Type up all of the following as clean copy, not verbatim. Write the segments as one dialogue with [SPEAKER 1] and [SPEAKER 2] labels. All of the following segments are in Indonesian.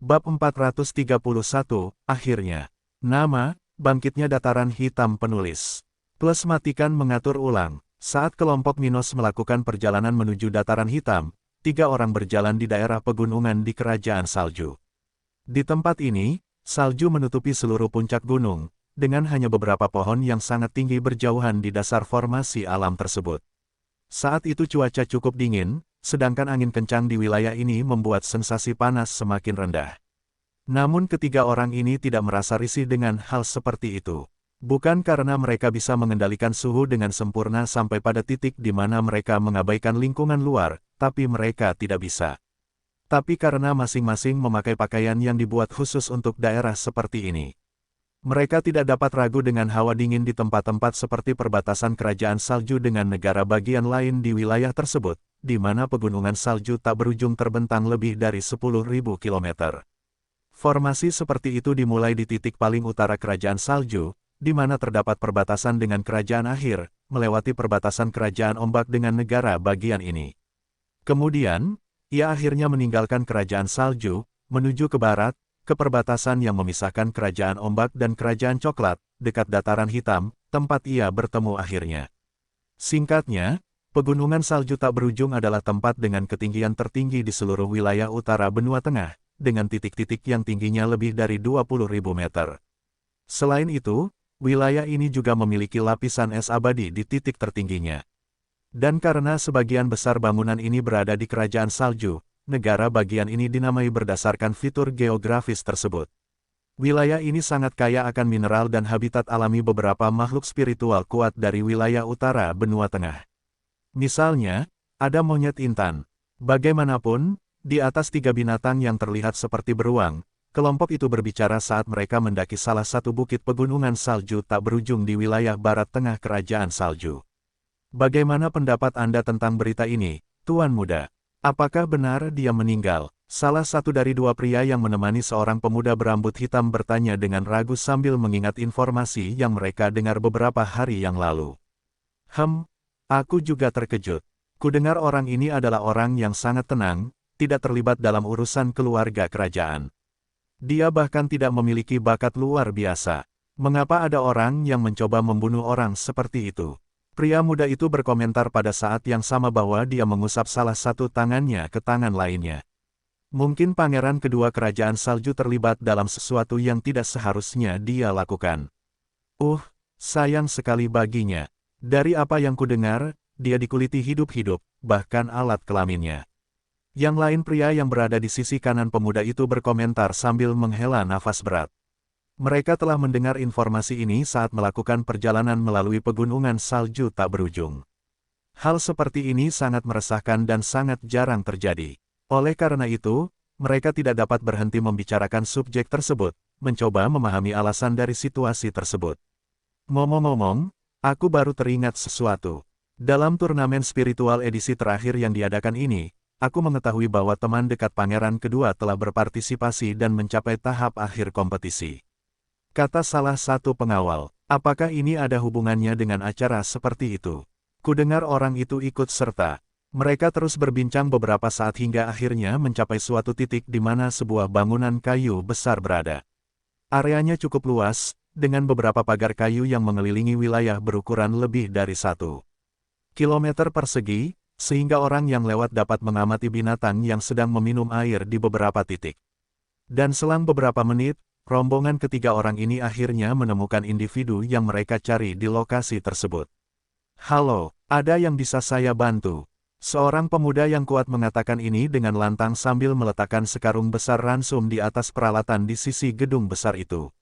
[SPEAKER 1] Bab 431, akhirnya. Nama, bangkitnya dataran hitam penulis. Plus matikan mengatur ulang. Saat kelompok Minos melakukan perjalanan menuju dataran hitam, 3 orang berjalan di daerah pegunungan di kerajaan salju. Di tempat ini, salju menutupi seluruh puncak gunung, dengan hanya beberapa pohon yang sangat tinggi berjauhan di dasar formasi alam tersebut. Saat itu cuaca cukup dingin, sedangkan angin kencang di wilayah ini membuat sensasi panas semakin rendah. Namun ketiga orang ini tidak merasa risih dengan hal seperti itu. Bukan karena mereka bisa mengendalikan suhu dengan sempurna sampai pada titik di mana mereka mengabaikan lingkungan luar, tapi mereka tidak bisa. Tapi karena masing-masing memakai pakaian yang dibuat khusus untuk daerah seperti ini. Mereka tidak dapat ragu dengan hawa dingin di tempat-tempat seperti perbatasan kerajaan salju dengan negara bagian lain di wilayah tersebut, di mana pegunungan salju tak berujung terbentang lebih dari 10.000 km. Formasi seperti itu dimulai di titik paling utara kerajaan salju, di mana terdapat perbatasan dengan kerajaan akhir, melewati perbatasan kerajaan ombak dengan negara bagian ini. Kemudian, ia akhirnya meninggalkan kerajaan salju, menuju ke barat, ke perbatasan yang memisahkan kerajaan ombak dan kerajaan coklat, dekat dataran hitam, tempat ia bertemu akhirnya. Singkatnya, pegunungan salju tak berujung adalah tempat dengan ketinggian tertinggi di seluruh wilayah utara benua tengah, dengan titik-titik yang tingginya lebih dari 20.000 meter. Selain itu, wilayah ini juga memiliki lapisan es abadi di titik tertingginya. Dan karena sebagian besar bangunan ini berada di kerajaan salju, negara bagian ini dinamai berdasarkan fitur geografis tersebut. Wilayah ini sangat kaya akan mineral dan habitat alami beberapa makhluk spiritual kuat dari wilayah utara benua tengah. Misalnya, ada monyet intan. Bagaimanapun, di atas 3 binatang yang terlihat seperti beruang, kelompok itu berbicara saat mereka mendaki salah satu bukit pegunungan salju tak berujung di wilayah barat tengah kerajaan salju. Bagaimana pendapat Anda tentang berita ini, Tuan Muda? Apakah benar dia meninggal? Salah satu dari 2 pria yang menemani seorang pemuda berambut hitam bertanya dengan ragu sambil mengingat informasi yang mereka dengar beberapa hari yang lalu. Aku juga terkejut. Kudengar orang ini adalah orang yang sangat tenang, tidak terlibat dalam urusan keluarga kerajaan. Dia bahkan tidak memiliki bakat luar biasa. Mengapa ada orang yang mencoba membunuh orang seperti itu? Pria muda itu berkomentar pada saat yang sama bahwa dia mengusap salah satu tangannya ke tangan lainnya. Mungkin pangeran kedua kerajaan salju terlibat dalam sesuatu yang tidak seharusnya dia lakukan. Sayang sekali baginya. Dari apa yang kudengar, dia dikuliti hidup-hidup, bahkan alat kelaminnya. Yang lain pria yang berada di sisi kanan pemuda itu berkomentar sambil menghela nafas berat. Mereka telah mendengar informasi ini saat melakukan perjalanan melalui pegunungan salju tak berujung. Hal seperti ini sangat meresahkan dan sangat jarang terjadi. Oleh karena itu, mereka tidak dapat berhenti membicarakan subjek tersebut, mencoba memahami alasan dari situasi tersebut. Ngomong-ngomong, aku baru teringat sesuatu. Dalam turnamen spiritual edisi terakhir yang diadakan ini, aku mengetahui bahwa teman dekat pangeran kedua telah berpartisipasi dan mencapai tahap akhir kompetisi. Kata salah satu pengawal, apakah ini ada hubungannya dengan acara seperti itu? Kudengar orang itu ikut serta. Mereka terus berbincang beberapa saat hingga akhirnya mencapai suatu titik di mana sebuah bangunan kayu besar berada. Areanya cukup luas, dengan beberapa pagar kayu yang mengelilingi wilayah berukuran lebih dari 1 kilometer persegi, sehingga orang yang lewat dapat mengamati binatang yang sedang meminum air di beberapa titik. Dan selang beberapa menit, rombongan ketiga orang ini akhirnya menemukan individu yang mereka cari di lokasi tersebut. Halo, ada yang bisa saya bantu? Seorang pemuda yang kuat mengatakan ini dengan lantang sambil meletakkan sekarung besar ransum di atas peralatan di sisi gedung besar itu.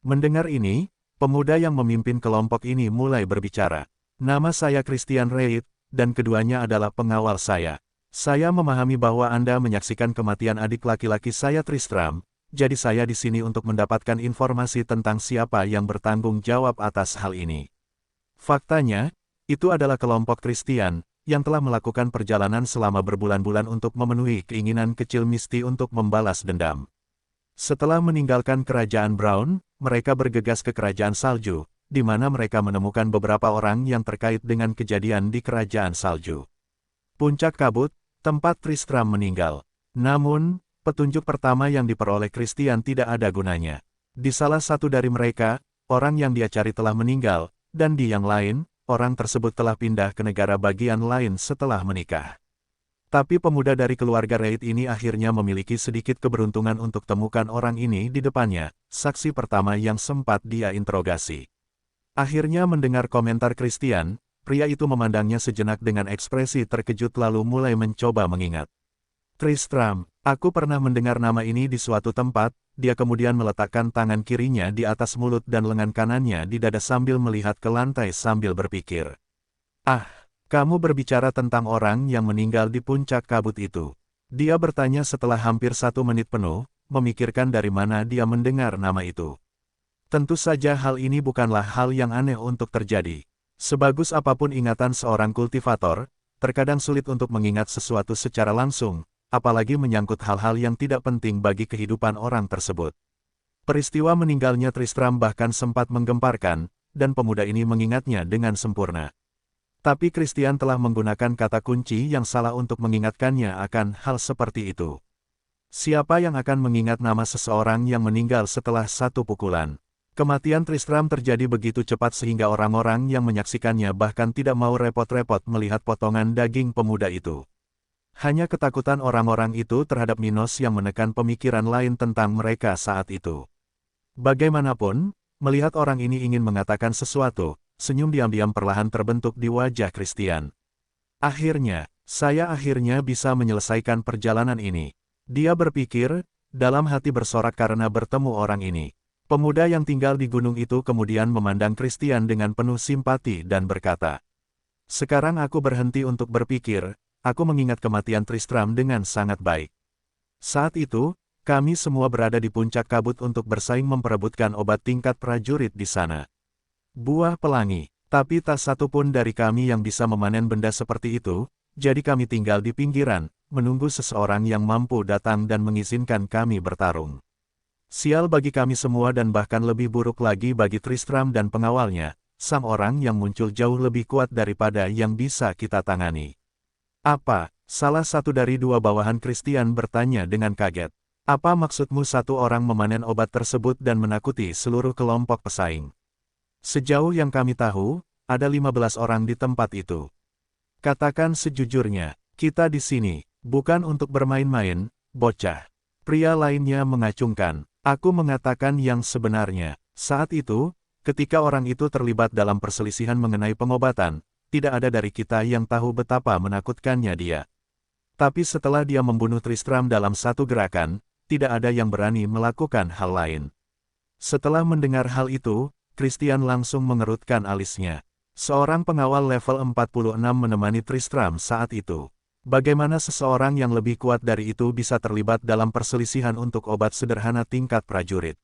[SPEAKER 1] Mendengar ini, pemuda yang memimpin kelompok ini mulai berbicara. Nama saya Christian Reid, dan keduanya adalah pengawal saya. Saya memahami bahwa Anda menyaksikan kematian adik laki-laki saya Tristram. Jadi saya di sini untuk mendapatkan informasi tentang siapa yang bertanggung jawab atas hal ini. Faktanya, itu adalah kelompok Christian, yang telah melakukan perjalanan selama berbulan-bulan untuk memenuhi keinginan kecil Misty untuk membalas dendam. Setelah meninggalkan kerajaan Brown, mereka bergegas ke kerajaan salju, di mana mereka menemukan beberapa orang yang terkait dengan kejadian di kerajaan salju. Puncak Kabut, tempat Tristram meninggal. Namun, petunjuk pertama yang diperoleh Christian tidak ada gunanya. Di salah satu dari mereka, orang yang dia cari telah meninggal, dan di yang lain, orang tersebut telah pindah ke negara bagian lain setelah menikah. Tapi pemuda dari keluarga Reid ini akhirnya memiliki sedikit keberuntungan untuk temukan orang ini di depannya, saksi pertama yang sempat dia interogasi. Akhirnya mendengar komentar Christian, pria itu memandangnya sejenak dengan ekspresi terkejut lalu mulai mencoba mengingat. Tristram, aku pernah mendengar nama ini di suatu tempat. Dia kemudian meletakkan tangan kirinya di atas mulut dan lengan kanannya di dada sambil melihat ke lantai sambil berpikir. Ah, kamu berbicara tentang orang yang meninggal di puncak kabut itu. Dia bertanya setelah hampir 1 menit penuh, memikirkan dari mana dia mendengar nama itu. Tentu saja hal ini bukanlah hal yang aneh untuk terjadi. Sebagus apapun ingatan seorang kultivator, terkadang sulit untuk mengingat sesuatu secara langsung, apalagi menyangkut hal-hal yang tidak penting bagi kehidupan orang tersebut. Peristiwa meninggalnya Tristram bahkan sempat menggemparkan, dan pemuda ini mengingatnya dengan sempurna. Tapi Christian telah menggunakan kata kunci yang salah untuk mengingatkannya akan hal seperti itu. Siapa yang akan mengingat nama seseorang yang meninggal setelah 1 pukulan? Kematian Tristram terjadi begitu cepat sehingga orang-orang yang menyaksikannya bahkan tidak mau repot-repot melihat potongan daging pemuda itu. Hanya ketakutan orang-orang itu terhadap Minos yang menekan pemikiran lain tentang mereka saat itu. Bagaimanapun, melihat orang ini ingin mengatakan sesuatu, senyum diam-diam perlahan terbentuk di wajah Christian. Saya akhirnya bisa menyelesaikan perjalanan ini. Dia berpikir, dalam hati bersorak karena bertemu orang ini. Pemuda yang tinggal di gunung itu kemudian memandang Christian dengan penuh simpati dan berkata, "Sekarang aku berhenti untuk berpikir, aku mengingat kematian Tristram dengan sangat baik. Saat itu, kami semua berada di puncak kabut untuk bersaing memperebutkan obat tingkat prajurit di sana. Buah pelangi, tapi tak satu pun dari kami yang bisa memanen benda seperti itu, jadi kami tinggal di pinggiran, menunggu seseorang yang mampu datang dan mengizinkan kami bertarung. Sial bagi kami semua dan bahkan lebih buruk lagi bagi Tristram dan pengawalnya, sang orang yang muncul jauh lebih kuat daripada yang bisa kita tangani." "Apa?" salah satu dari 2 bawahan Christian bertanya dengan kaget. "Apa maksudmu 1 orang memanen obat tersebut dan menakuti seluruh kelompok pesaing?" "Sejauh yang kami tahu, ada 15 orang di tempat itu. Katakan sejujurnya, kita di sini, bukan untuk bermain-main, bocah." Pria lainnya mengacungkan. "Aku mengatakan yang sebenarnya. Saat itu, ketika orang itu terlibat dalam perselisihan mengenai pengobatan, tidak ada dari kita yang tahu betapa menakutkannya dia. Tapi setelah dia membunuh Tristram dalam 1 gerakan, tidak ada yang berani melakukan hal lain." Setelah mendengar hal itu, Christian langsung mengerutkan alisnya. Seorang pengawal level 46 menemani Tristram saat itu. Bagaimana seseorang yang lebih kuat dari itu bisa terlibat dalam perselisihan untuk obat sederhana tingkat prajurit?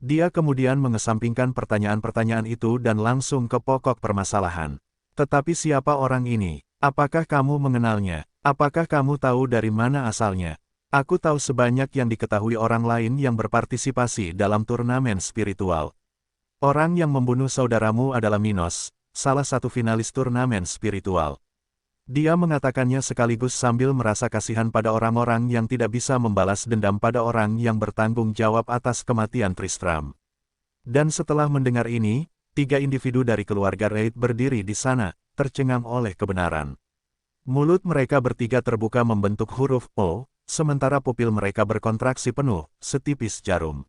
[SPEAKER 1] Dia kemudian mengesampingkan pertanyaan-pertanyaan itu dan langsung ke pokok permasalahan. "Tetapi siapa orang ini? Apakah kamu mengenalnya? Apakah kamu tahu dari mana asalnya?" "Aku tahu sebanyak yang diketahui orang lain yang berpartisipasi dalam turnamen spiritual. Orang yang membunuh saudaramu adalah Minos, salah satu finalis turnamen spiritual." Dia mengatakannya sekaligus sambil merasa kasihan pada orang-orang yang tidak bisa membalas dendam pada orang yang bertanggung jawab atas kematian Tristram. Dan setelah mendengar ini, 3 individu dari keluarga Reid berdiri di sana, tercengang oleh kebenaran. Mulut mereka bertiga terbuka membentuk huruf O, sementara pupil mereka berkontraksi penuh, setipis jarum.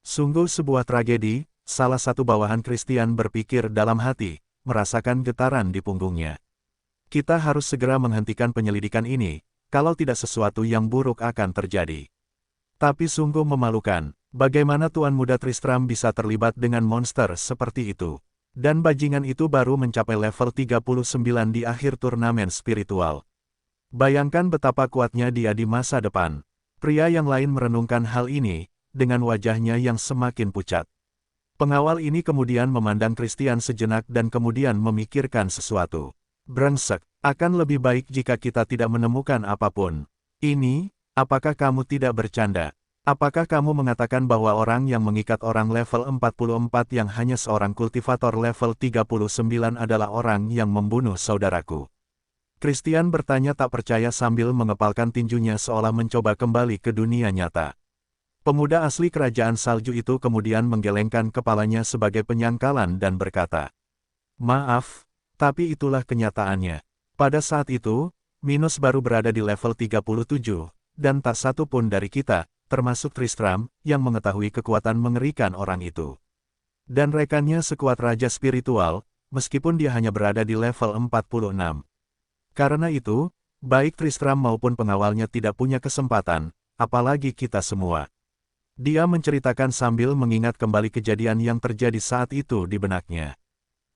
[SPEAKER 1] Sungguh sebuah tragedi, salah satu bawahan Christian berpikir dalam hati, merasakan getaran di punggungnya. "Kita harus segera menghentikan penyelidikan ini, kalau tidak sesuatu yang buruk akan terjadi." Tapi sungguh memalukan, bagaimana Tuan Muda Tristram bisa terlibat dengan monster seperti itu. Dan bajingan itu baru mencapai level 39 di akhir turnamen spiritual. Bayangkan betapa kuatnya dia di masa depan. Pria yang lain merenungkan hal ini, dengan wajahnya yang semakin pucat. Pengawal ini kemudian memandang Christian sejenak dan kemudian memikirkan sesuatu. "Brengsek, akan lebih baik jika kita tidak menemukan apapun. Ini, apakah kamu tidak bercanda? Apakah kamu mengatakan bahwa orang yang mengikat orang level 44 yang hanya seorang kultivator level 39 adalah orang yang membunuh saudaraku?" Christian bertanya tak percaya sambil mengepalkan tinjunya seolah mencoba kembali ke dunia nyata. Pemuda asli kerajaan salju itu kemudian menggelengkan kepalanya sebagai penyangkalan dan berkata, "Maaf, tapi itulah kenyataannya. Pada saat itu, Minos baru berada di level 37, dan tak satu pun dari kita, termasuk Tristram, yang mengetahui kekuatan mengerikan orang itu. Dan rekannya sekuat raja spiritual, meskipun dia hanya berada di level 46. Karena itu, baik Tristram maupun pengawalnya tidak punya kesempatan, apalagi kita semua." Dia menceritakan sambil mengingat kembali kejadian yang terjadi saat itu di benaknya.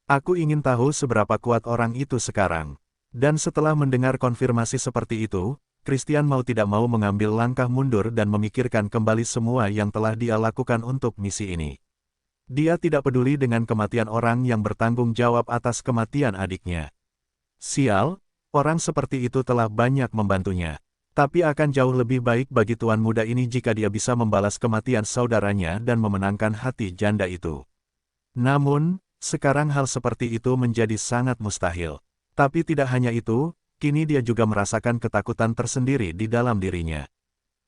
[SPEAKER 1] "Aku ingin tahu seberapa kuat orang itu sekarang." Dan setelah mendengar konfirmasi seperti itu, Christian mau tidak mau mengambil langkah mundur dan memikirkan kembali semua yang telah dia lakukan untuk misi ini. Dia tidak peduli dengan kematian orang yang bertanggung jawab atas kematian adiknya. Sial, orang seperti itu telah banyak membantunya. Tapi akan jauh lebih baik bagi tuan muda ini jika dia bisa membalas kematian saudaranya dan memenangkan hati janda itu. Namun, sekarang hal seperti itu menjadi sangat mustahil. Tapi tidak hanya itu, kini dia juga merasakan ketakutan tersendiri di dalam dirinya.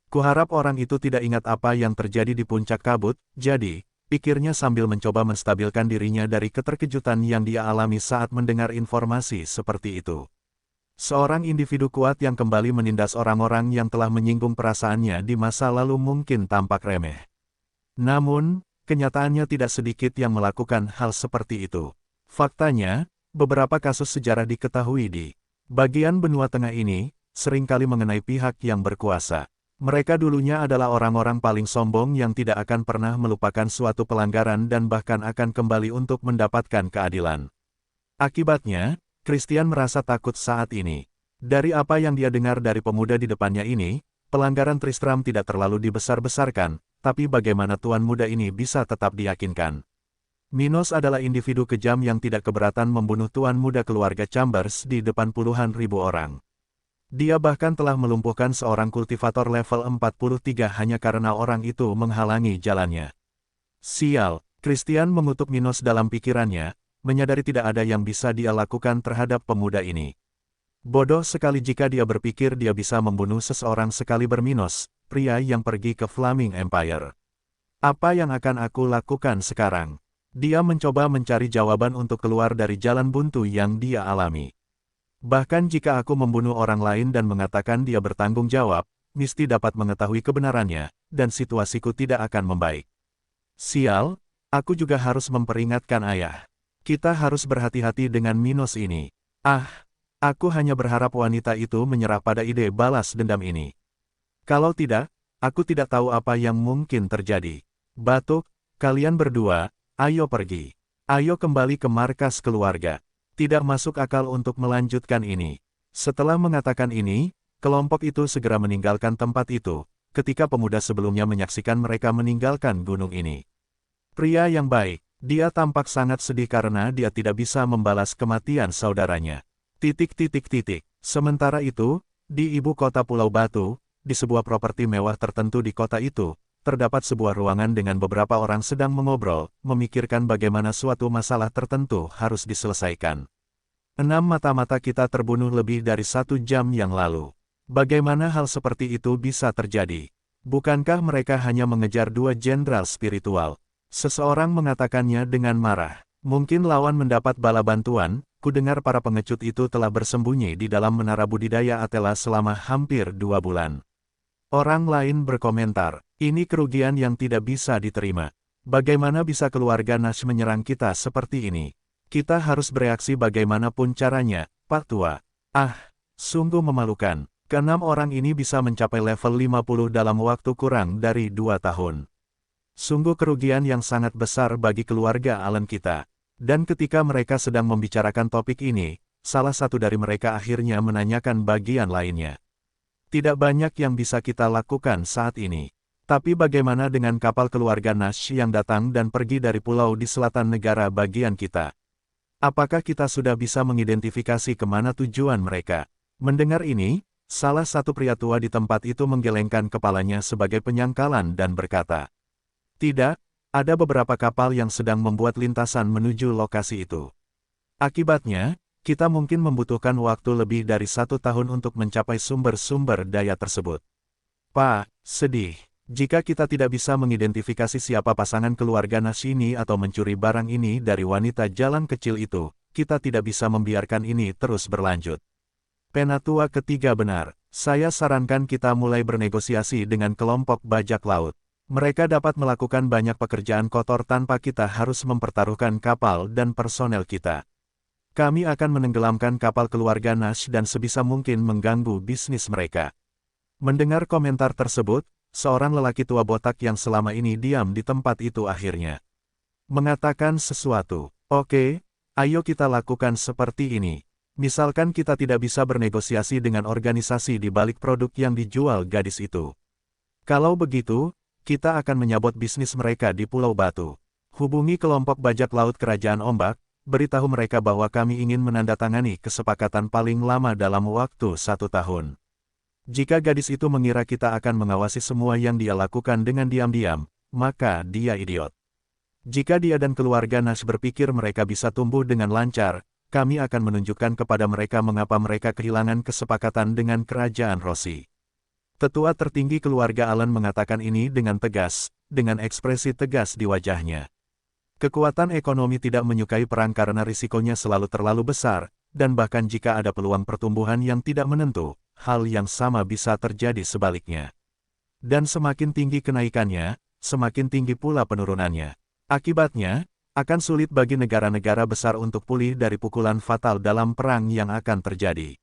[SPEAKER 1] Kuharap orang itu tidak ingat apa yang terjadi di puncak kabut, jadi, pikirnya sambil mencoba menstabilkan dirinya dari keterkejutan yang dia alami saat mendengar informasi seperti itu. Seorang individu kuat yang kembali menindas orang-orang yang telah menyinggung perasaannya di masa lalu mungkin tampak remeh. Namun, kenyataannya tidak sedikit yang melakukan hal seperti itu. Faktanya, beberapa kasus sejarah diketahui di bagian benua tengah ini, seringkali mengenai pihak yang berkuasa. Mereka dulunya adalah orang-orang paling sombong yang tidak akan pernah melupakan suatu pelanggaran dan bahkan akan kembali untuk mendapatkan keadilan. Akibatnya, Christian merasa takut saat ini. Dari apa yang dia dengar dari pemuda di depannya ini, pelanggaran Tristram tidak terlalu dibesar-besarkan, tapi bagaimana tuan muda ini bisa tetap diyakinkan? Minos adalah individu kejam yang tidak keberatan membunuh tuan muda keluarga Chambers di depan puluhan ribu orang. Dia bahkan telah melumpuhkan seorang kultivator level 43 hanya karena orang itu menghalangi jalannya. Sial, Christian mengutuk Minos dalam pikirannya, menyadari tidak ada yang bisa dia lakukan terhadap pemuda ini. Bodoh sekali jika dia berpikir dia bisa membunuh seseorang sekali berminos, pria yang pergi ke Flaming Empire. Apa yang akan aku lakukan sekarang? Dia mencoba mencari jawaban untuk keluar dari jalan buntu yang dia alami. Bahkan jika aku membunuh orang lain dan mengatakan dia bertanggung jawab, mesti dapat mengetahui kebenarannya, dan situasiku tidak akan membaik. Sial, aku juga harus memperingatkan ayah. Kita harus berhati-hati dengan Minos ini. Aku hanya berharap wanita itu menyerah pada ide balas dendam ini. Kalau tidak, aku tidak tahu apa yang mungkin terjadi. Batuk, kalian berdua, ayo pergi. Ayo kembali ke markas keluarga. Tidak masuk akal untuk melanjutkan ini. Setelah mengatakan ini, kelompok itu segera meninggalkan tempat itu, ketika pemuda sebelumnya menyaksikan mereka meninggalkan gunung ini. Pria yang baik. Dia tampak sangat sedih karena dia tidak bisa membalas kematian saudaranya. Sementara itu, di ibu kota Pulau Batu, di sebuah properti mewah tertentu di kota itu, terdapat sebuah ruangan dengan beberapa orang sedang mengobrol, memikirkan bagaimana suatu masalah tertentu harus diselesaikan. 6 mata-mata kita terbunuh lebih dari 1 jam yang lalu. Bagaimana hal seperti itu bisa terjadi? Bukankah mereka hanya mengejar 2 jenderal spiritual? Seseorang mengatakannya dengan marah. Mungkin lawan mendapat bala bantuan, kudengar para pengecut itu telah bersembunyi di dalam menara budidaya Athela selama hampir 2 bulan. Orang lain berkomentar, ini kerugian yang tidak bisa diterima. Bagaimana bisa keluarga Nash menyerang kita seperti ini? Kita harus bereaksi bagaimanapun caranya, Pak Tua. Sungguh memalukan. Ke-6 orang ini bisa mencapai level 50 dalam waktu kurang dari 2 tahun. Sungguh kerugian yang sangat besar bagi keluarga Allen kita. Dan ketika mereka sedang membicarakan topik ini, salah satu dari mereka akhirnya menanyakan bagian lainnya. Tidak banyak yang bisa kita lakukan saat ini. Tapi bagaimana dengan kapal keluarga Nash yang datang dan pergi dari pulau di selatan negara bagian kita? Apakah kita sudah bisa mengidentifikasi kemana tujuan mereka? Mendengar ini, salah satu pria tua di tempat itu menggelengkan kepalanya sebagai penyangkalan dan berkata, "Tidak, ada beberapa kapal yang sedang membuat lintasan menuju lokasi itu. Akibatnya, Kita mungkin membutuhkan waktu lebih dari 1 tahun untuk mencapai sumber-sumber daya tersebut. Pak, sedih. Jika kita tidak bisa mengidentifikasi siapa pasangan keluarga Nash ini atau mencuri barang ini dari wanita jalan kecil itu, kita tidak bisa membiarkan ini terus berlanjut. Penatua ketiga benar. Saya sarankan kita mulai bernegosiasi dengan kelompok bajak laut. Mereka dapat melakukan banyak pekerjaan kotor tanpa kita harus mempertaruhkan kapal dan personel kita. Kami akan menenggelamkan kapal keluarga Nash dan sebisa mungkin mengganggu bisnis mereka. Mendengar komentar tersebut, seorang lelaki tua botak yang selama ini diam di tempat itu akhirnya mengatakan sesuatu. Oke, ayo kita lakukan seperti ini. Misalkan kita tidak bisa bernegosiasi dengan organisasi di balik produk yang dijual gadis itu. Kalau begitu, kita akan menyabot bisnis mereka di Pulau Batu. Hubungi kelompok bajak laut Kerajaan Ombak, beritahu mereka bahwa kami ingin menandatangani kesepakatan paling lama dalam waktu 1 tahun. Jika gadis itu mengira kita akan mengawasi semua yang dia lakukan dengan diam-diam, maka dia idiot. Jika dia dan keluarga Nash berpikir mereka bisa tumbuh dengan lancar, kami akan menunjukkan kepada mereka mengapa mereka kehilangan kesepakatan dengan Kerajaan Rossi. Tetua tertinggi keluarga Allen mengatakan ini dengan tegas, dengan ekspresi tegas di wajahnya. Kekuatan ekonomi tidak menyukai perang karena risikonya selalu terlalu besar, dan bahkan jika ada peluang pertumbuhan yang tidak menentu, hal yang sama bisa terjadi sebaliknya. Dan semakin tinggi kenaikannya, semakin tinggi pula penurunannya. Akibatnya, akan sulit bagi negara-negara besar untuk pulih dari pukulan fatal dalam perang yang akan terjadi.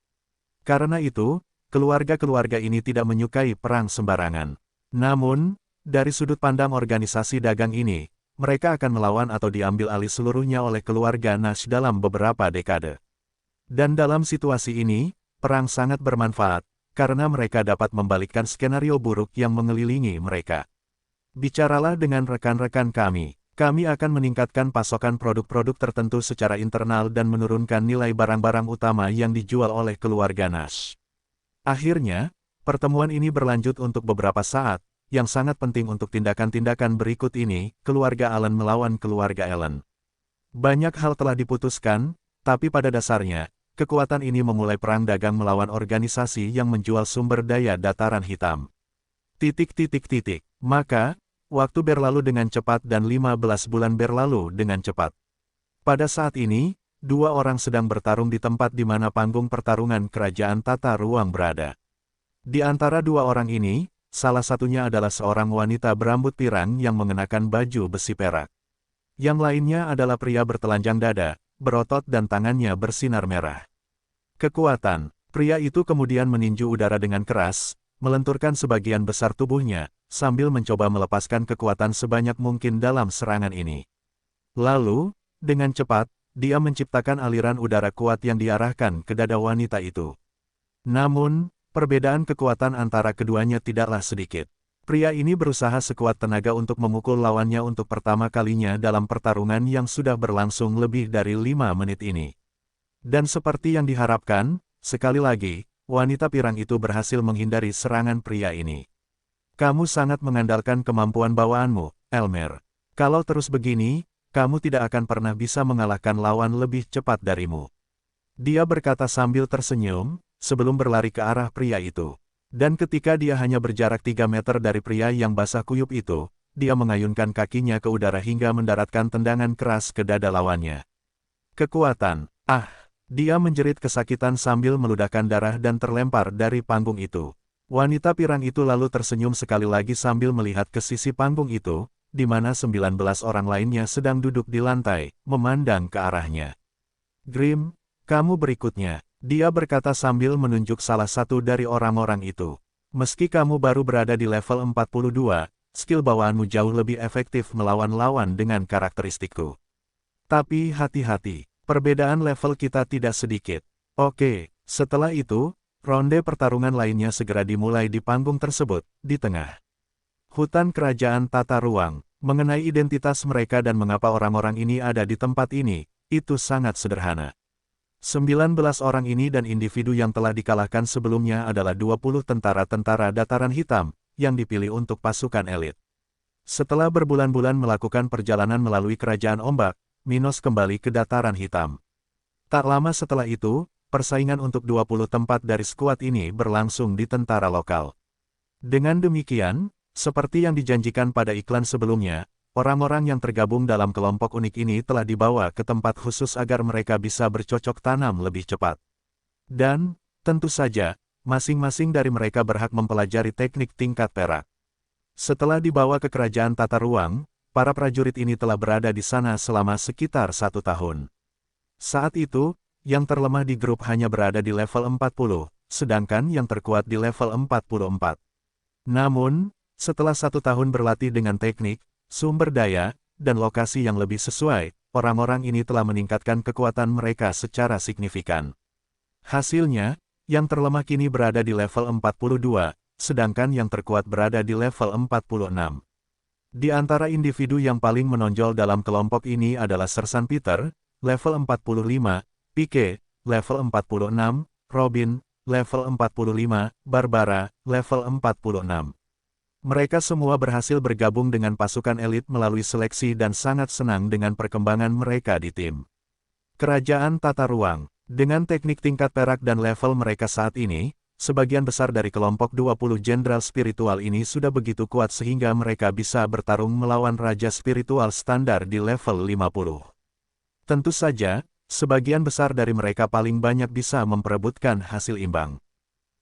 [SPEAKER 1] Karena itu, keluarga-keluarga ini tidak menyukai perang sembarangan. Namun, dari sudut pandang organisasi dagang ini, mereka akan melawan atau diambil alih seluruhnya oleh keluarga Nash dalam beberapa dekade. Dan dalam situasi ini, perang sangat bermanfaat, karena mereka dapat membalikkan skenario buruk yang mengelilingi mereka. Bicaralah dengan rekan-rekan kami. Kami akan meningkatkan pasokan produk-produk tertentu secara internal dan menurunkan nilai barang-barang utama yang dijual oleh keluarga Nash. Akhirnya, pertemuan ini berlanjut untuk beberapa saat, yang sangat penting untuk tindakan-tindakan berikut ini, keluarga Allen melawan keluarga Allen. Banyak hal telah diputuskan, tapi pada dasarnya, kekuatan ini memulai perang dagang melawan organisasi yang menjual sumber daya dataran hitam. Maka, waktu berlalu dengan cepat dan 15 bulan berlalu dengan cepat. Pada saat ini, dua orang sedang bertarung di tempat di mana panggung pertarungan kerajaan tata ruang berada. Di antara dua orang ini, salah satunya adalah seorang wanita berambut pirang yang mengenakan baju besi perak. Yang lainnya adalah pria bertelanjang dada, berotot dan tangannya bersinar merah. Kekuatan, pria itu kemudian meninju udara dengan keras, melenturkan sebagian besar tubuhnya, sambil mencoba melepaskan kekuatan sebanyak mungkin dalam serangan ini. Lalu, dengan cepat, dia menciptakan aliran udara kuat yang diarahkan ke dada wanita itu. Namun, perbedaan kekuatan antara keduanya tidaklah sedikit. Pria ini berusaha sekuat tenaga untuk memukul lawannya untuk pertama kalinya dalam pertarungan yang sudah berlangsung lebih dari 5 menit ini. Dan seperti yang diharapkan, sekali lagi, wanita pirang itu berhasil menghindari serangan pria ini. Kamu sangat mengandalkan kemampuan bawaanmu, Elmer. Kalau terus begini, kamu tidak akan pernah bisa mengalahkan lawan lebih cepat darimu. Dia berkata sambil tersenyum, sebelum berlari ke arah pria itu. Dan ketika dia hanya berjarak 3 meter dari pria yang basah kuyup itu, dia mengayunkan kakinya ke udara hingga mendaratkan tendangan keras ke dada lawannya. Kekuatan, dia menjerit kesakitan sambil meludahkan darah dan terlempar dari panggung itu. Wanita pirang itu lalu tersenyum sekali lagi sambil melihat ke sisi panggung itu, di mana 19 orang lainnya sedang duduk di lantai, memandang ke arahnya. Grim, kamu berikutnya. Dia berkata sambil menunjuk salah satu dari orang-orang itu. Meski kamu baru berada di level 42, skill bawaanmu jauh lebih efektif melawan lawan dengan karakteristikku. Tapi hati-hati, perbedaan level kita tidak sedikit. Oke, setelah itu, ronde pertarungan lainnya segera dimulai di panggung tersebut, di tengah hutan kerajaan tata ruang. Mengenai identitas mereka dan mengapa orang-orang ini ada di tempat ini, itu sangat sederhana. 19 orang ini dan individu yang telah dikalahkan sebelumnya adalah 20 tentara-tentara dataran hitam, yang dipilih untuk pasukan elit. Setelah berbulan-bulan melakukan perjalanan melalui kerajaan ombak, Minos kembali ke dataran hitam. Tak lama setelah itu, persaingan untuk 20 tempat dari skuad ini berlangsung di tentara lokal. Dengan demikian, seperti yang dijanjikan pada iklan sebelumnya, orang-orang yang tergabung dalam kelompok unik ini telah dibawa ke tempat khusus agar mereka bisa bercocok tanam lebih cepat. Dan, tentu saja, masing-masing dari mereka berhak mempelajari teknik tingkat perak. Setelah dibawa ke kerajaan tata ruang, para prajurit ini telah berada di sana selama sekitar 1 tahun. Saat itu, yang terlemah di grup hanya berada di level 40, sedangkan yang terkuat di level 44. Namun, setelah 1 tahun berlatih dengan teknik, sumber daya, dan lokasi yang lebih sesuai, orang-orang ini telah meningkatkan kekuatan mereka secara signifikan. Hasilnya, yang terlemah kini berada di level 42, sedangkan yang terkuat berada di level 46. Di antara individu yang paling menonjol dalam kelompok ini adalah Sersan Peter, level 45, Pike, level 46, Robin, level 45, Barbara, level 46. Mereka semua berhasil bergabung dengan pasukan elit melalui seleksi dan sangat senang dengan perkembangan mereka di tim. Kerajaan Tata Ruang, dengan teknik tingkat perak dan level mereka saat ini, sebagian besar dari kelompok 20 jenderal spiritual ini sudah begitu kuat sehingga mereka bisa bertarung melawan raja spiritual standar di level 50. Tentu saja, sebagian besar dari mereka paling banyak bisa memperebutkan hasil imbang.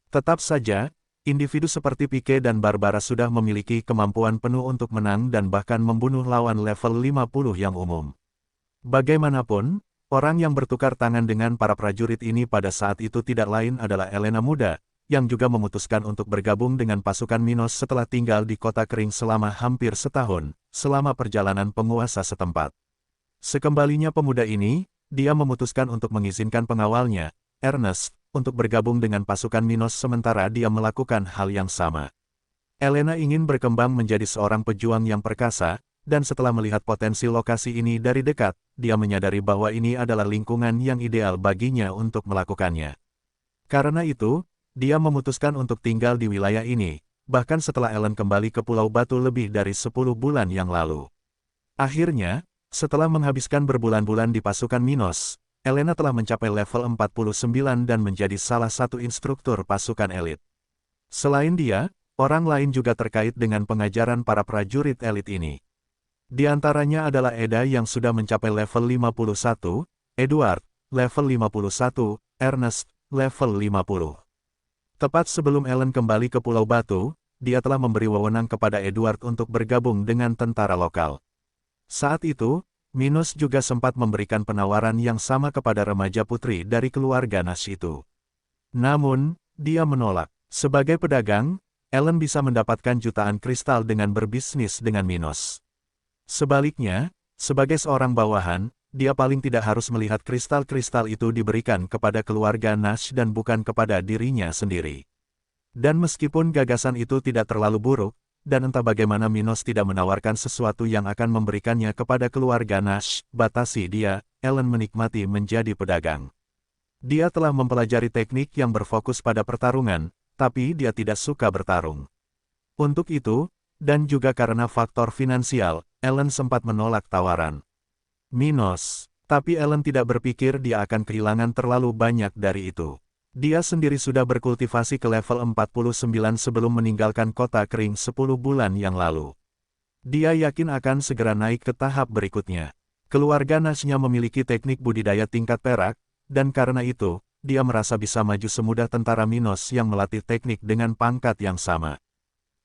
[SPEAKER 1] Tetap saja, individu seperti Pike dan Barbara sudah memiliki kemampuan penuh untuk menang dan bahkan membunuh lawan level 50 yang umum. Bagaimanapun, orang yang bertukar tangan dengan para prajurit ini pada saat itu tidak lain adalah Elena muda, yang juga memutuskan untuk bergabung dengan pasukan Minos setelah tinggal di kota kering selama hampir setahun, selama perjalanan penguasa setempat. Sekembalinya pemuda ini, dia memutuskan untuk mengizinkan pengawalnya, Ernest, untuk bergabung dengan pasukan Minos sementara dia melakukan hal yang sama. Elena ingin berkembang menjadi seorang pejuang yang perkasa, dan setelah melihat potensi lokasi ini dari dekat, dia menyadari bahwa ini adalah lingkungan yang ideal baginya untuk melakukannya. Karena itu, dia memutuskan untuk tinggal di wilayah ini, bahkan setelah Ellen kembali ke Pulau Batu lebih dari 10 bulan yang lalu. Akhirnya, setelah menghabiskan berbulan-bulan di pasukan Minos, Elena telah mencapai level 49 dan menjadi salah satu instruktur pasukan elit. Selain dia, orang lain juga terkait dengan pengajaran para prajurit elit ini. Di antaranya adalah Eda yang sudah mencapai level 51, Edward, level 51, Ernest, level 50. Tepat sebelum Ellen kembali ke Pulau Batu, dia telah memberi wewenang kepada Edward untuk bergabung dengan tentara lokal. Saat itu, Minos juga sempat memberikan penawaran yang sama kepada remaja putri dari keluarga Nash itu. Namun, dia menolak. Sebagai pedagang, Ellen bisa mendapatkan jutaan kristal dengan berbisnis dengan Minos. Sebaliknya, sebagai seorang bawahan, dia paling tidak harus melihat kristal-kristal itu diberikan kepada keluarga Nash dan bukan kepada dirinya sendiri. Dan meskipun gagasan itu tidak terlalu buruk, dan entah bagaimana Minos tidak menawarkan sesuatu yang akan memberikannya kepada keluarga Nash, batasi dia, Ellen menikmati menjadi pedagang. Dia telah mempelajari teknik yang berfokus pada pertarungan, tapi dia tidak suka bertarung. Untuk itu, dan juga karena faktor finansial, Ellen sempat menolak tawaran Minos. Tapi Ellen tidak berpikir dia akan kehilangan terlalu banyak dari itu. Dia sendiri sudah berkultivasi ke level 49 sebelum meninggalkan kota kering 10 bulan yang lalu. Dia yakin akan segera naik ke tahap berikutnya. Keluarga Nash-nya memiliki teknik budidaya tingkat perak, dan karena itu, dia merasa bisa maju semudah tentara Minos yang melatih teknik dengan pangkat yang sama.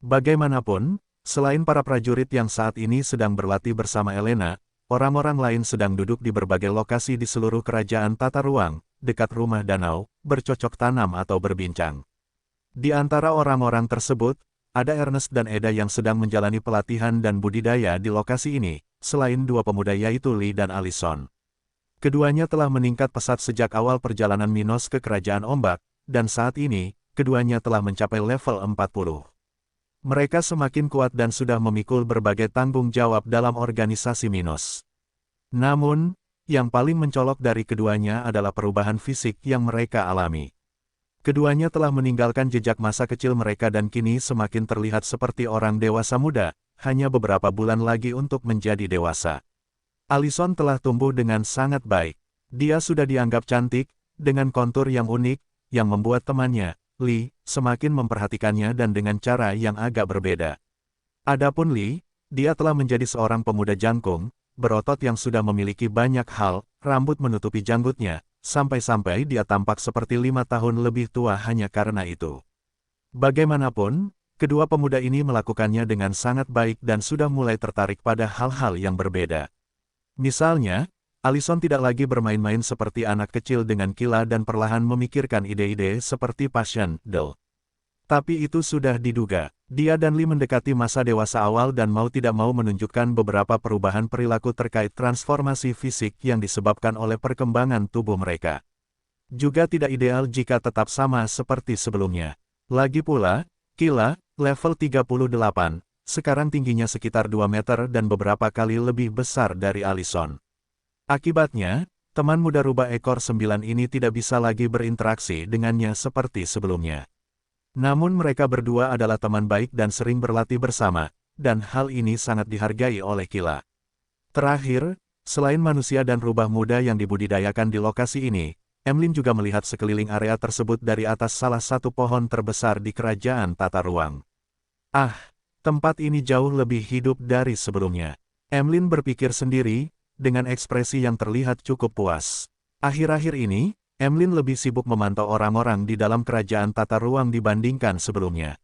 [SPEAKER 1] Bagaimanapun, selain para prajurit yang saat ini sedang berlatih bersama Elena, orang-orang lain sedang duduk di berbagai lokasi di seluruh kerajaan tata ruang, dekat rumah danau, bercocok tanam atau berbincang. Di antara orang-orang tersebut, ada Ernest dan Eda yang sedang menjalani pelatihan dan budidaya di lokasi ini, selain dua pemuda yaitu Lee dan Allison. Keduanya telah meningkat pesat sejak awal perjalanan Minos ke Kerajaan Ombak, dan saat ini, keduanya telah mencapai level 40. Mereka semakin kuat dan sudah memikul berbagai tanggung jawab dalam organisasi Minos. Namun, yang paling mencolok dari keduanya adalah perubahan fisik yang mereka alami. Keduanya telah meninggalkan jejak masa kecil mereka dan kini semakin terlihat seperti orang dewasa muda, hanya beberapa bulan lagi untuk menjadi dewasa. Allison telah tumbuh dengan sangat baik. Dia sudah dianggap cantik, dengan kontur yang unik, yang membuat temannya, Li, semakin memperhatikannya dan dengan cara yang agak berbeda. Adapun Li, dia telah menjadi seorang pemuda jangkung, berotot yang sudah memiliki banyak hal, rambut menutupi janggutnya, sampai-sampai dia tampak seperti 5 tahun lebih tua hanya karena itu. Bagaimanapun, kedua pemuda ini melakukannya dengan sangat baik dan sudah mulai tertarik pada hal-hal yang berbeda. Misalnya, Allison tidak lagi bermain-main seperti anak kecil dengan Kila dan perlahan memikirkan ide-ide seperti Passion Doll. Tapi itu sudah diduga. Dia dan Lee mendekati masa dewasa awal dan mau tidak mau menunjukkan beberapa perubahan perilaku terkait transformasi fisik yang disebabkan oleh perkembangan tubuh mereka. Juga tidak ideal jika tetap sama seperti sebelumnya. Lagi pula, Kila, level 38, sekarang tingginya sekitar 2 meter dan beberapa kali lebih besar dari Allison. Akibatnya, teman muda rubah ekor 9 ini tidak bisa lagi berinteraksi dengannya seperti sebelumnya. Namun mereka berdua adalah teman baik dan sering berlatih bersama, dan hal ini sangat dihargai oleh Kila. Terakhir, selain manusia dan rubah muda yang dibudidayakan di lokasi ini, Emlyn juga melihat sekeliling area tersebut dari atas salah satu pohon terbesar di kerajaan tata ruang. Ah, tempat ini jauh lebih hidup dari sebelumnya. Emlyn berpikir sendiri, dengan ekspresi yang terlihat cukup puas. Akhir-akhir ini, Emlyn lebih sibuk memantau orang-orang di dalam kerajaan tata ruang dibandingkan sebelumnya.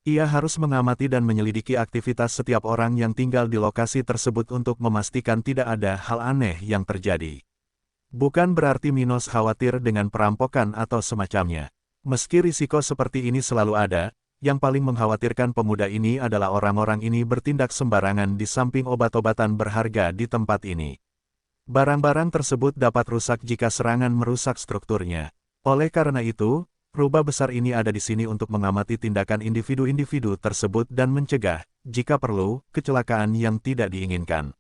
[SPEAKER 1] Ia harus mengamati dan menyelidiki aktivitas setiap orang yang tinggal di lokasi tersebut untuk memastikan tidak ada hal aneh yang terjadi. Bukan berarti Minos khawatir dengan perampokan atau semacamnya. Meski risiko seperti ini selalu ada, yang paling mengkhawatirkan pemuda ini adalah orang-orang ini bertindak sembarangan di samping obat-obatan berharga di tempat ini. Barang-barang tersebut dapat rusak jika serangan merusak strukturnya. Oleh karena itu, rubah besar ini ada di sini untuk mengamati tindakan individu-individu tersebut dan mencegah, jika perlu, kecelakaan yang tidak diinginkan.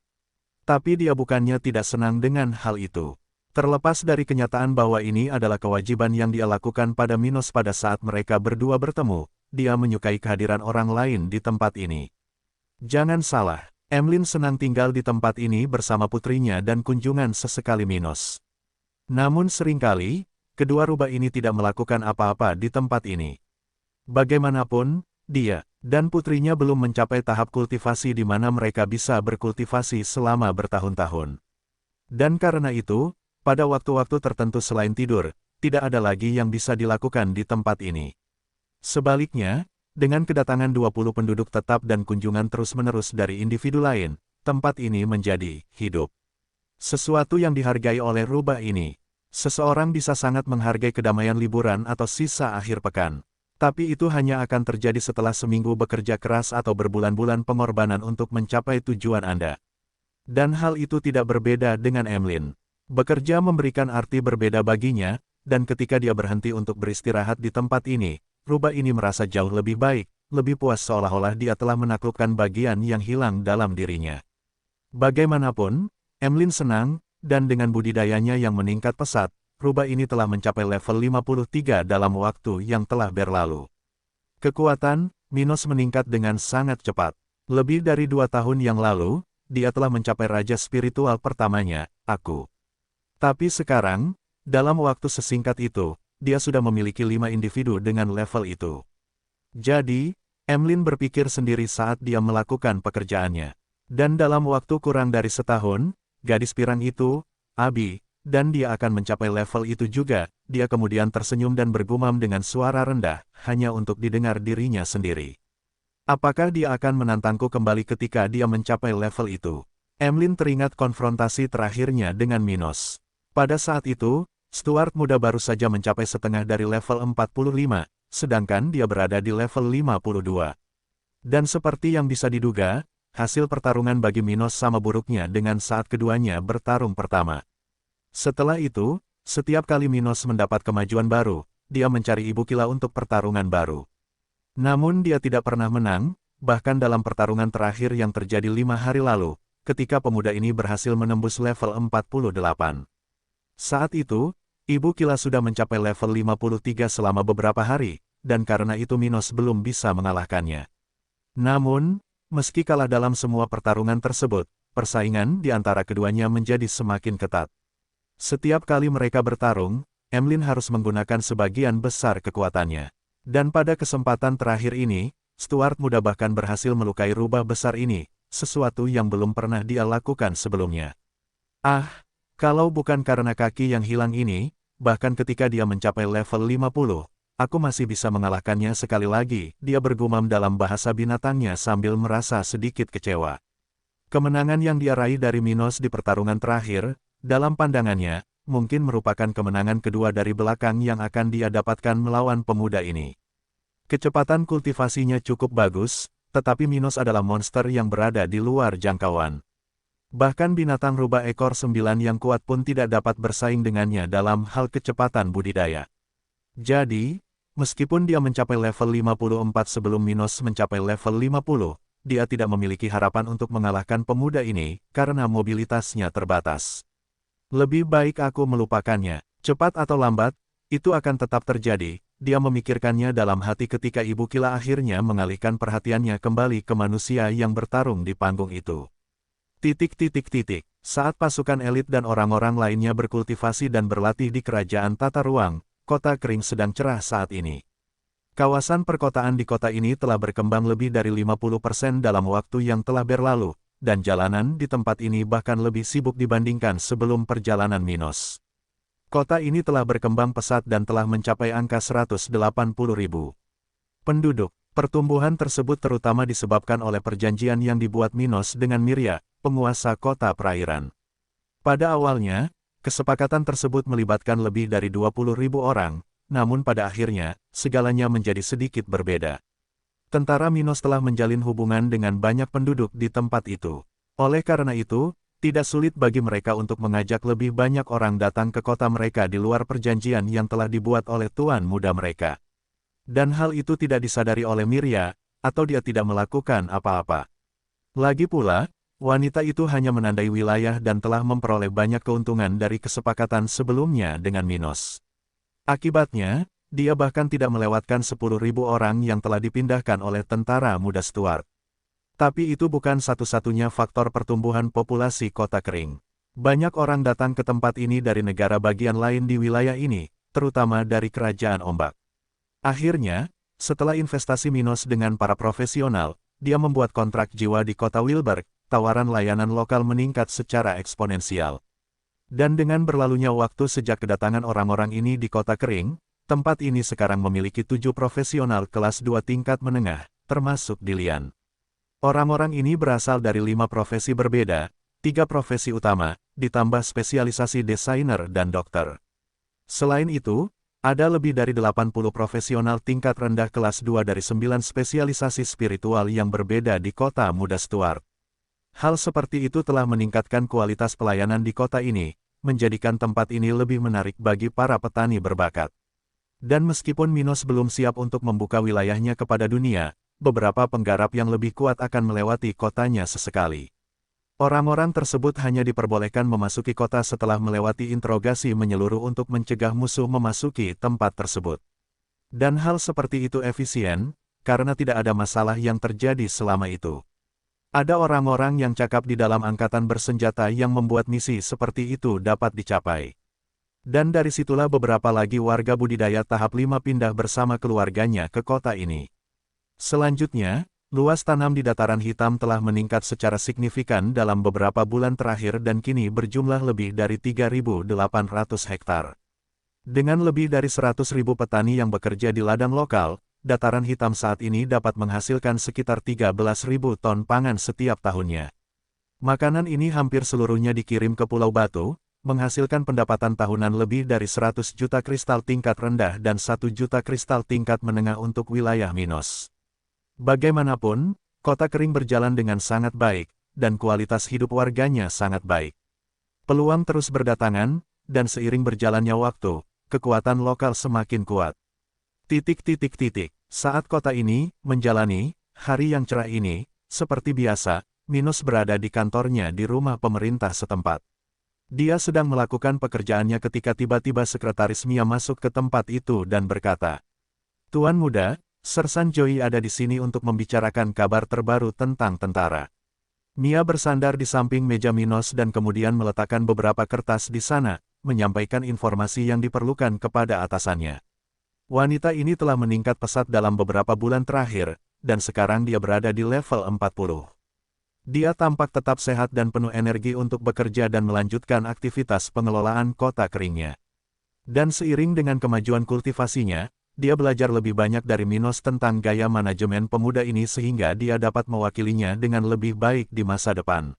[SPEAKER 1] Tapi dia bukannya tidak senang dengan hal itu. Terlepas dari kenyataan bahwa ini adalah kewajiban yang dia lakukan pada Minos pada saat mereka berdua bertemu, dia menyukai kehadiran orang lain di tempat ini. Jangan salah, Emlyn senang tinggal di tempat ini bersama putrinya dan kunjungan sesekali Minos. Namun seringkali, kedua rubah ini tidak melakukan apa-apa di tempat ini. Bagaimanapun, dia dan putrinya belum mencapai tahap kultivasi di mana mereka bisa berkultivasi selama bertahun-tahun. Dan karena itu, pada waktu-waktu tertentu selain tidur, tidak ada lagi yang bisa dilakukan di tempat ini. Sebaliknya, dengan kedatangan 20 penduduk tetap dan kunjungan terus-menerus dari individu lain, tempat ini menjadi hidup. Sesuatu yang dihargai oleh rubah ini. Seseorang bisa sangat menghargai kedamaian liburan atau sisa akhir pekan. Tapi itu hanya akan terjadi setelah seminggu bekerja keras atau berbulan-bulan pengorbanan untuk mencapai tujuan Anda. Dan hal itu tidak berbeda dengan Emlyn. Bekerja memberikan arti berbeda baginya, dan ketika dia berhenti untuk beristirahat di tempat ini, rubah ini merasa jauh lebih baik, lebih puas seolah-olah dia telah menaklukkan bagian yang hilang dalam dirinya. Bagaimanapun, Emlyn senang, dan dengan budidayanya yang meningkat pesat, rubah ini telah mencapai level 53 dalam waktu yang telah berlalu. Kekuatan, Minos meningkat dengan sangat cepat. Lebih dari 2 tahun yang lalu, dia telah mencapai raja spiritual pertamanya, Aku. Tapi sekarang, dalam waktu sesingkat itu, dia sudah memiliki 5 individu dengan level itu. Jadi, Emlyn berpikir sendiri saat dia melakukan pekerjaannya. Dan dalam waktu kurang dari setahun, gadis pirang itu, Abi, dan dia akan mencapai level itu juga. Dia kemudian tersenyum dan bergumam dengan suara rendah, hanya untuk didengar dirinya sendiri. Apakah dia akan menantangku kembali ketika dia mencapai level itu? Emlyn teringat konfrontasi terakhirnya dengan Minos. Pada saat itu, Stuart muda baru saja mencapai setengah dari level 45, sedangkan dia berada di level 52. Dan seperti yang bisa diduga, hasil pertarungan bagi Minos sama buruknya dengan saat keduanya bertarung pertama. Setelah itu, setiap kali Minos mendapat kemajuan baru, dia mencari Ibu Kila untuk pertarungan baru. Namun dia tidak pernah menang, bahkan dalam pertarungan terakhir yang terjadi 5 hari lalu, ketika pemuda ini berhasil menembus level 48. Saat itu, Ibu Kila sudah mencapai level 53 selama beberapa hari, dan karena itu Minos belum bisa mengalahkannya. Namun, meski kalah dalam semua pertarungan tersebut, persaingan di antara keduanya menjadi semakin ketat. Setiap kali mereka bertarung, Emlyn harus menggunakan sebagian besar kekuatannya. Dan pada kesempatan terakhir ini, Stuart muda bahkan berhasil melukai rubah besar ini, sesuatu yang belum pernah dia lakukan sebelumnya. Ah, kalau bukan karena kaki yang hilang ini, bahkan ketika dia mencapai level 50, aku masih bisa mengalahkannya sekali lagi, dia bergumam dalam bahasa binatangnya sambil merasa sedikit kecewa. Kemenangan yang dia raih dari Minos di pertarungan terakhir, dalam pandangannya, mungkin merupakan kemenangan kedua dari belakang yang akan dia dapatkan melawan pemuda ini. Kecepatan kultivasinya cukup bagus, tetapi Minos adalah monster yang berada di luar jangkauan. Bahkan binatang rubah ekor 9 yang kuat pun tidak dapat bersaing dengannya dalam hal kecepatan budidaya. Jadi, meskipun dia mencapai level 54 sebelum Minos mencapai level 50, dia tidak memiliki harapan untuk mengalahkan pemuda ini, karena mobilitasnya terbatas. Lebih baik aku melupakannya, cepat atau lambat, itu akan tetap terjadi. Dia memikirkannya dalam hati ketika Ibu Kila akhirnya mengalihkan perhatiannya kembali ke manusia yang bertarung di panggung itu. Saat pasukan elit dan orang-orang lainnya berkultivasi dan berlatih di kerajaan tata ruang, kota kering sedang cerah saat ini. Kawasan perkotaan di kota ini telah berkembang lebih dari 50% dalam waktu yang telah berlalu, dan jalanan di tempat ini bahkan lebih sibuk dibandingkan sebelum perjalanan Minos. Kota ini telah berkembang pesat dan telah mencapai angka 180.000 penduduk. Pertumbuhan tersebut terutama disebabkan oleh perjanjian yang dibuat Minos dengan Miria, penguasa kota perairan. Pada awalnya, kesepakatan tersebut melibatkan lebih dari 20.000 orang, namun pada akhirnya, segalanya menjadi sedikit berbeda. Tentara Minos telah menjalin hubungan dengan banyak penduduk di tempat itu. Oleh karena itu, tidak sulit bagi mereka untuk mengajak lebih banyak orang datang ke kota mereka di luar perjanjian yang telah dibuat oleh tuan muda mereka. Dan hal itu tidak disadari oleh Miria, atau dia tidak melakukan apa-apa. Lagi pula, wanita itu hanya menandai wilayah dan telah memperoleh banyak keuntungan dari kesepakatan sebelumnya dengan Minos. Akibatnya, dia bahkan tidak melewatkan 10.000 orang yang telah dipindahkan oleh tentara muda Stuart. Tapi itu bukan satu-satunya faktor pertumbuhan populasi kota kering. Banyak orang datang ke tempat ini dari negara bagian lain di wilayah ini, terutama dari kerajaan ombak. Akhirnya, setelah investasi Minos dengan para profesional, dia membuat kontrak jiwa di kota Wilberg, tawaran layanan lokal meningkat secara eksponensial. Dan dengan berlalunya waktu sejak kedatangan orang-orang ini di kota kering, tempat ini sekarang memiliki 7 profesional kelas 2 tingkat menengah, termasuk Dilian. Orang-orang ini berasal dari 5 profesi berbeda, 3 profesi utama, ditambah spesialisasi desainer dan dokter. Selain itu, ada lebih dari 80 profesional tingkat rendah kelas 2 dari 9 spesialisasi spiritual yang berbeda di kota muda Stuart. Hal seperti itu telah meningkatkan kualitas pelayanan di kota ini, menjadikan tempat ini lebih menarik bagi para petani berbakat. Dan meskipun Minos belum siap untuk membuka wilayahnya kepada dunia, beberapa penggarap yang lebih kuat akan melewati kotanya sesekali. Orang-orang tersebut hanya diperbolehkan memasuki kota setelah melewati interogasi menyeluruh untuk mencegah musuh memasuki tempat tersebut. Dan hal seperti itu efisien, karena tidak ada masalah yang terjadi selama itu. Ada orang-orang yang cakap di dalam angkatan bersenjata yang membuat misi seperti itu dapat dicapai. Dan dari situlah beberapa lagi warga budidaya tahap 5 pindah bersama keluarganya ke kota ini. Selanjutnya, luas tanam di dataran hitam telah meningkat secara signifikan dalam beberapa bulan terakhir dan kini berjumlah lebih dari 3.800 hektar. Dengan lebih dari 100.000 petani yang bekerja di ladang lokal, dataran hitam saat ini dapat menghasilkan sekitar 13.000 ton pangan setiap tahunnya. Makanan ini hampir seluruhnya dikirim ke Pulau Batu, menghasilkan pendapatan tahunan lebih dari 100 juta kristal tingkat rendah dan 1 juta kristal tingkat menengah untuk wilayah Minos. Bagaimanapun, kota kering berjalan dengan sangat baik, dan kualitas hidup warganya sangat baik. Peluang terus berdatangan, dan seiring berjalannya waktu, kekuatan lokal semakin kuat. Saat kota ini menjalani hari yang cerah ini, seperti biasa, Minos berada di kantornya di rumah pemerintah setempat. Dia sedang melakukan pekerjaannya ketika tiba-tiba sekretaris Mia masuk ke tempat itu dan berkata, "Tuan muda, Sersan Joy ada di sini untuk membicarakan kabar terbaru tentang tentara." Mia bersandar di samping meja Minos dan kemudian meletakkan beberapa kertas di sana, menyampaikan informasi yang diperlukan kepada atasannya. Wanita ini telah meningkat pesat dalam beberapa bulan terakhir, dan sekarang dia berada di level 40. Dia tampak tetap sehat dan penuh energi untuk bekerja dan melanjutkan aktivitas pengelolaan kota keringnya. Dan seiring dengan kemajuan kultivasinya, dia belajar lebih banyak dari Minos tentang gaya manajemen pemuda ini sehingga dia dapat mewakilinya dengan lebih baik di masa depan.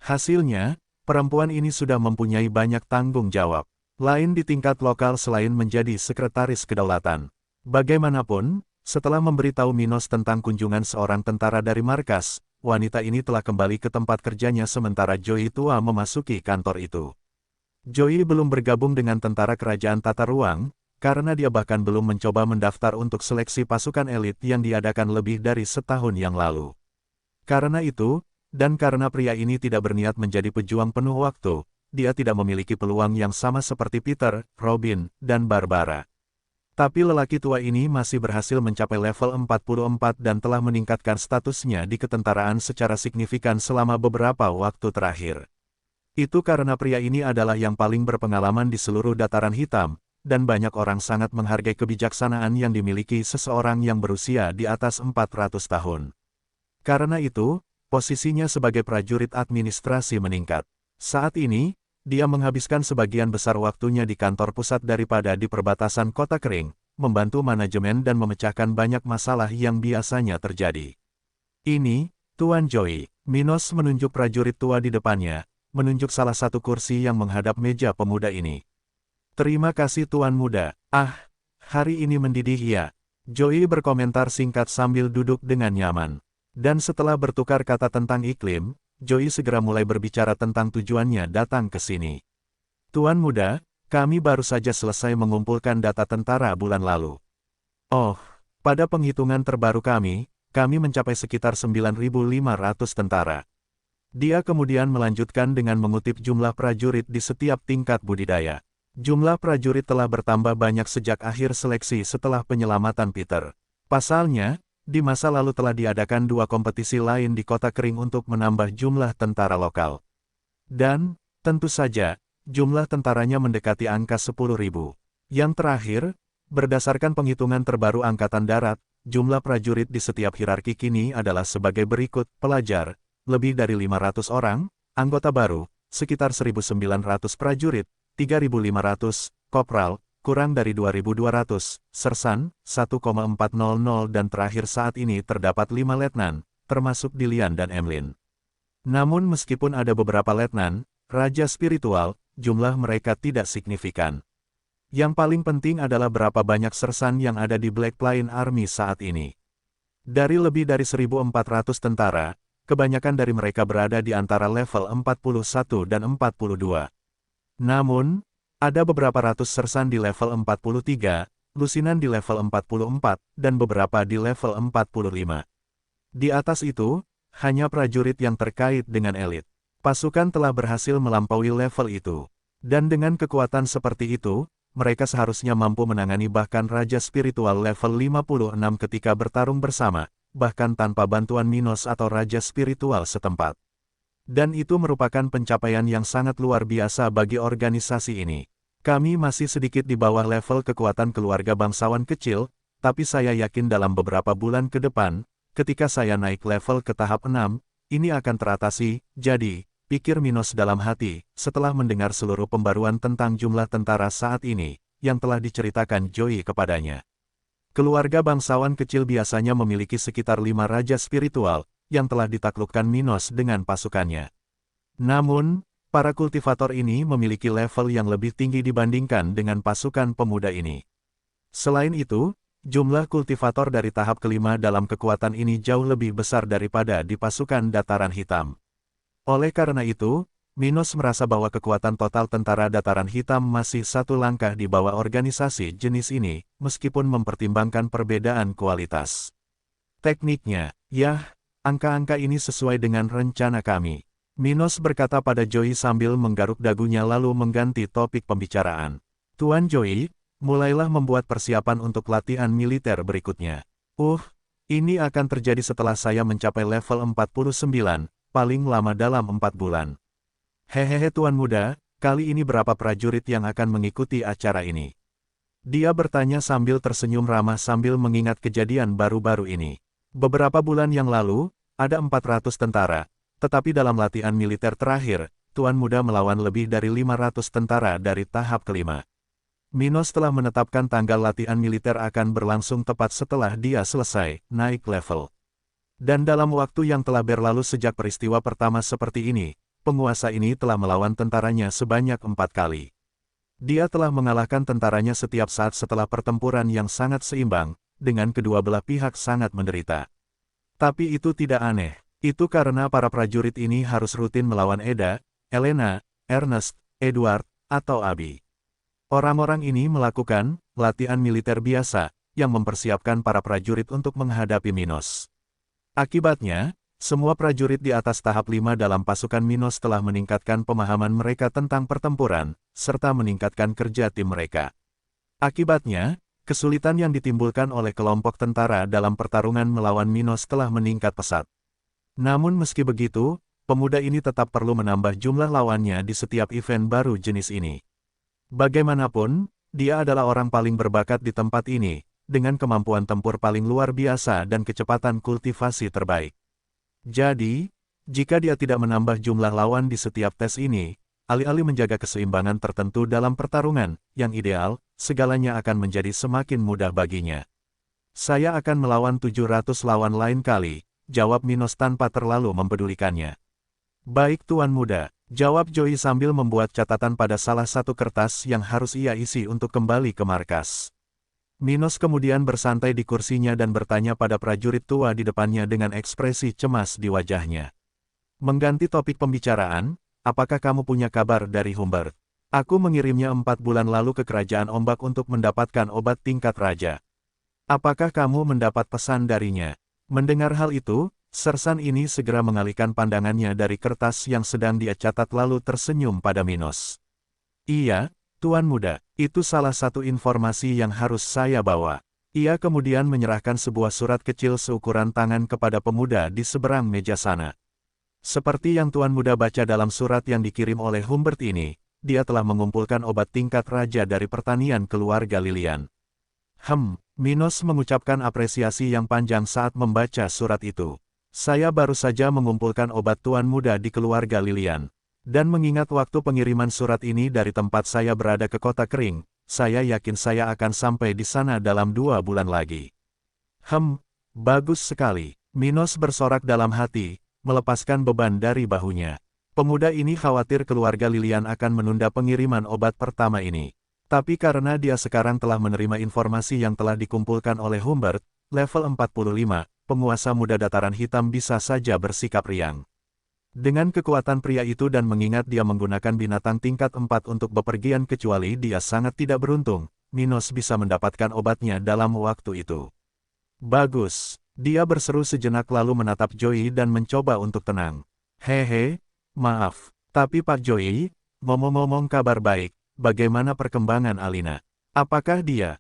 [SPEAKER 1] Hasilnya, perempuan ini sudah mempunyai banyak tanggung jawab lain di tingkat lokal selain menjadi sekretaris kedaulatan. Bagaimanapun, setelah memberitahu Minos tentang kunjungan seorang tentara dari markas, wanita ini telah kembali ke tempat kerjanya sementara Joey tua memasuki kantor itu. Joey belum bergabung dengan tentara kerajaan Tata Ruang, karena dia bahkan belum mencoba mendaftar untuk seleksi pasukan elit yang diadakan lebih dari setahun yang lalu. Karena itu, dan karena pria ini tidak berniat menjadi pejuang penuh waktu, dia tidak memiliki peluang yang sama seperti Peter, Robin, dan Barbara. Tapi lelaki tua ini masih berhasil mencapai level 44 dan telah meningkatkan statusnya di ketentaraan secara signifikan selama beberapa waktu terakhir. Itu karena pria ini adalah yang paling berpengalaman di seluruh dataran hitam, dan banyak orang sangat menghargai kebijaksanaan yang dimiliki seseorang yang berusia di atas 400 tahun. Karena itu, posisinya sebagai prajurit administrasi meningkat. Saat ini, dia menghabiskan sebagian besar waktunya di kantor pusat daripada di perbatasan kota kering, membantu manajemen dan memecahkan banyak masalah yang biasanya terjadi. Ini, Tuan Joey. Minos menunjuk prajurit tua di depannya, menunjuk salah satu kursi yang menghadap meja pemuda ini. Terima kasih Tuan Muda. Hari ini mendidih ya. Joey berkomentar singkat sambil duduk dengan nyaman. Dan setelah bertukar kata tentang iklim, Joey segera mulai berbicara tentang tujuannya datang ke sini. Tuan Muda, kami baru saja selesai mengumpulkan data tentara bulan lalu. Oh, pada penghitungan terbaru kami mencapai sekitar 9.500 tentara. Dia kemudian melanjutkan dengan mengutip jumlah prajurit di setiap tingkat budidaya. Jumlah prajurit telah bertambah banyak sejak akhir seleksi setelah penyelamatan Peter. Pasalnya, di masa lalu telah diadakan 2 kompetisi lain di kota kering untuk menambah jumlah tentara lokal. Dan, tentu saja, jumlah tentaranya mendekati angka 10.000. Yang terakhir, berdasarkan penghitungan terbaru Angkatan Darat, jumlah prajurit di setiap hierarki kini adalah sebagai berikut: pelajar, lebih dari 500 orang, anggota baru, sekitar 1.900 prajurit, 3.500, kopral, kurang dari 2.200, sersan, 1,400 dan terakhir saat ini terdapat 5 letnan, termasuk Dilian dan Emlyn. Namun meskipun ada beberapa letnan, raja spiritual, jumlah mereka tidak signifikan. Yang paling penting adalah berapa banyak sersan yang ada di Black Plain Army saat ini. Dari lebih dari 1.400 tentara, kebanyakan dari mereka berada di antara level 41 dan 42. Namun, ada beberapa ratus sersan di level 43, lusinan di level 44, dan beberapa di level 45. Di atas itu, hanya prajurit yang terkait dengan elit. Pasukan telah berhasil melampaui level itu. Dan dengan kekuatan seperti itu, mereka seharusnya mampu menangani bahkan raja spiritual level 56 ketika bertarung bersama, bahkan tanpa bantuan Minos atau raja spiritual setempat. Dan itu merupakan pencapaian yang sangat luar biasa bagi organisasi ini. Kami masih sedikit di bawah level kekuatan keluarga bangsawan kecil, tapi saya yakin dalam beberapa bulan ke depan, ketika saya naik level ke tahap 6, ini akan teratasi. Jadi, pikir Minos dalam hati, setelah mendengar seluruh pembaruan tentang jumlah tentara saat ini, yang telah diceritakan Joey kepadanya. Keluarga bangsawan kecil biasanya memiliki sekitar 5 raja spiritual, yang telah ditaklukkan Minos dengan pasukannya. Namun, para kultivator ini memiliki level yang lebih tinggi dibandingkan dengan pasukan pemuda ini. Selain itu, jumlah kultivator dari tahap kelima dalam kekuatan ini jauh lebih besar daripada di pasukan dataran hitam. Oleh karena itu, Minos merasa bahwa kekuatan total tentara dataran hitam masih satu langkah di bawah organisasi jenis ini, meskipun mempertimbangkan perbedaan kualitas. Tekniknya, angka-angka ini sesuai dengan rencana kami. Minos berkata pada Joey sambil menggaruk dagunya lalu mengganti topik pembicaraan. Tuan Joey, mulailah membuat persiapan untuk latihan militer berikutnya. Ini akan terjadi setelah saya mencapai level 49, paling lama dalam 4 bulan. Hehehe Tuan Muda, kali ini berapa prajurit yang akan mengikuti acara ini? Dia bertanya sambil tersenyum ramah sambil mengingat kejadian baru-baru ini. Beberapa bulan yang lalu, ada 400 tentara, tetapi dalam latihan militer terakhir, Tuan Muda melawan lebih dari 500 tentara dari tahap kelima. Minos telah menetapkan tanggal latihan militer akan berlangsung tepat setelah dia selesai naik level. Dan dalam waktu yang telah berlalu sejak peristiwa pertama seperti ini, penguasa ini telah melawan tentaranya sebanyak 4 kali. Dia telah mengalahkan tentaranya setiap saat setelah pertempuran yang sangat seimbang, dengan kedua belah pihak sangat menderita. Tapi itu tidak aneh, itu karena para prajurit ini harus rutin melawan Eda, Elena, Ernest, Edward, atau Abi. Orang-orang ini melakukan latihan militer biasa, yang mempersiapkan para prajurit untuk menghadapi Minos. Akibatnya, semua prajurit di atas tahap 5 dalam pasukan Minos telah meningkatkan pemahaman mereka tentang pertempuran, serta meningkatkan kerja tim mereka. Akibatnya, kesulitan yang ditimbulkan oleh kelompok tentara dalam pertarungan melawan Minos telah meningkat pesat. Namun meski begitu, pemuda ini tetap perlu menambah jumlah lawannya di setiap event baru jenis ini. Bagaimanapun, dia adalah orang paling berbakat di tempat ini, dengan kemampuan tempur paling luar biasa dan kecepatan kultivasi terbaik. Jadi, jika dia tidak menambah jumlah lawan di setiap tes ini, alih-alih menjaga keseimbangan tertentu dalam pertarungan, yang ideal, segalanya akan menjadi semakin mudah baginya. Saya akan melawan 700 lawan lain kali, jawab Minos tanpa terlalu mempedulikannya. Baik Tuan Muda, jawab Joey sambil membuat catatan pada salah satu kertas yang harus ia isi untuk kembali ke markas. Minos kemudian bersantai di kursinya dan bertanya pada prajurit tua di depannya dengan ekspresi cemas di wajahnya. Mengganti topik pembicaraan, apakah kamu punya kabar dari Humbert? Aku mengirimnya 4 bulan lalu ke Kerajaan Ombak untuk mendapatkan obat tingkat raja. Apakah kamu mendapat pesan darinya? Mendengar hal itu, sersan ini segera mengalihkan pandangannya dari kertas yang sedang dia catat lalu tersenyum pada Minos. Iya, Tuan Muda, itu salah satu informasi yang harus saya bawa. Ia kemudian menyerahkan sebuah surat kecil seukuran tangan kepada pemuda di seberang meja sana. Seperti yang Tuan Muda baca dalam surat yang dikirim oleh Humbert ini, dia telah mengumpulkan obat tingkat raja dari pertanian keluarga Lilian. Minos mengucapkan apresiasi yang panjang saat membaca surat itu. Saya baru saja mengumpulkan obat Tuan Muda di keluarga Lilian. Dan mengingat waktu pengiriman surat ini dari tempat saya berada ke kota kering, saya yakin saya akan sampai di sana dalam 2 bulan lagi. Bagus sekali. Minos bersorak dalam hati, melepaskan beban dari bahunya. Pemuda ini khawatir keluarga Lilian akan menunda pengiriman obat pertama ini. Tapi karena dia sekarang telah menerima informasi yang telah dikumpulkan oleh Humbert, level 45, penguasa muda dataran hitam bisa saja bersikap riang. Dengan kekuatan pria itu dan mengingat dia menggunakan binatang tingkat 4 untuk bepergian kecuali dia sangat tidak beruntung, Minos bisa mendapatkan obatnya dalam waktu itu. Bagus, dia berseru sejenak lalu menatap Joey dan mencoba untuk tenang. Hehe, maaf, tapi Pak Joey, ngomong-ngomong kabar baik, bagaimana perkembangan Alina? Apakah dia